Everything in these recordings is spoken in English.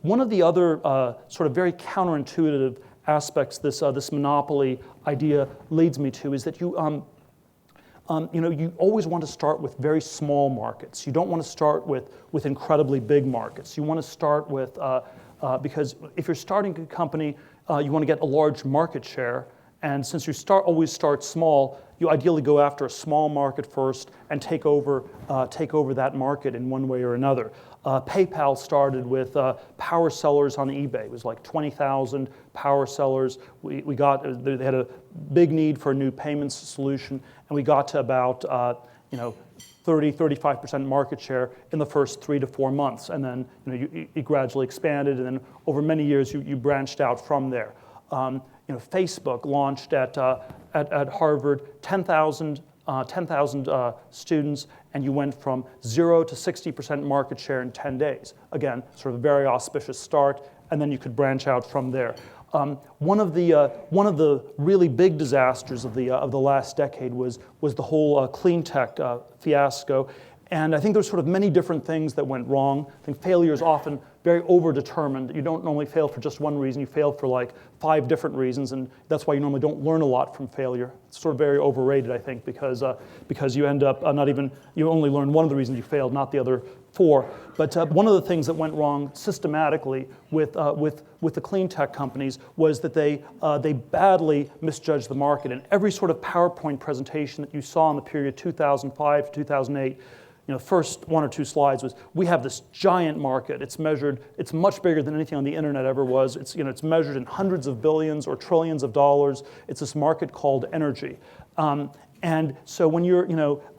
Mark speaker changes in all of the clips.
Speaker 1: One of the other sort of very counterintuitive aspects this monopoly idea leads me to is that you always want to start with very small markets. You don't want to start with incredibly big markets. You want to start with, because if you're starting a company, you want to get a large market share. And since you always start small, you ideally go after a small market first and take over that market in one way or another. PayPal started with power sellers on eBay. It was like 20,000 power sellers. They had a big need for a new payments solution, and we got to about 30-35% market share in the first 3 to 4 months, and then you gradually expanded, and then over many years you branched out from there. Facebook launched at Harvard, 10,000 students, and you went from 0 to 60% market share in 10 days. Again, sort of a very auspicious start, and then you could branch out from there. One of the really big disasters of the last decade was the whole clean tech fiasco. And I think there's sort of many different things that went wrong. I think failure is often very over-determined. You don't normally fail for just one reason. You fail for like 5 different reasons, and that's why you normally don't learn a lot from failure. It's sort of very overrated, I think, because you end up you only learn one of the reasons you failed, not the other 4. But one of the things that went wrong systematically with the clean tech companies was that they badly misjudged the market. And every sort of PowerPoint presentation that you saw in the period 2005 to 2008, first 1 or 2 slides was, we have this giant market. It's much bigger than anything on the internet ever was. It's measured in hundreds of billions or trillions of dollars. It's this market called energy. And so when you're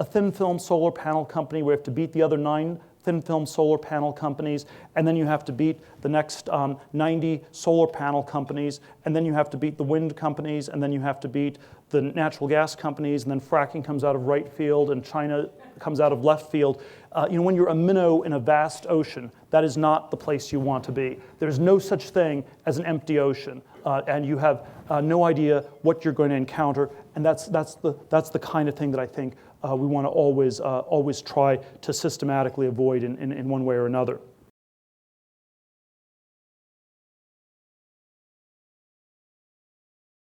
Speaker 1: a thin film solar panel company, we have to beat the other 9 thin film solar panel companies, and then you have to beat the next 90 solar panel companies, and then you have to beat the wind companies, and then you have to beat the natural gas companies, and then fracking comes out of right field, and China comes out of left field. When you're a minnow in a vast ocean, that is not the place you want to be. There's no such thing as an empty ocean, and you have no idea what you're going to encounter, and that's the kind of thing that I think we want to always try to systematically avoid in one way or another.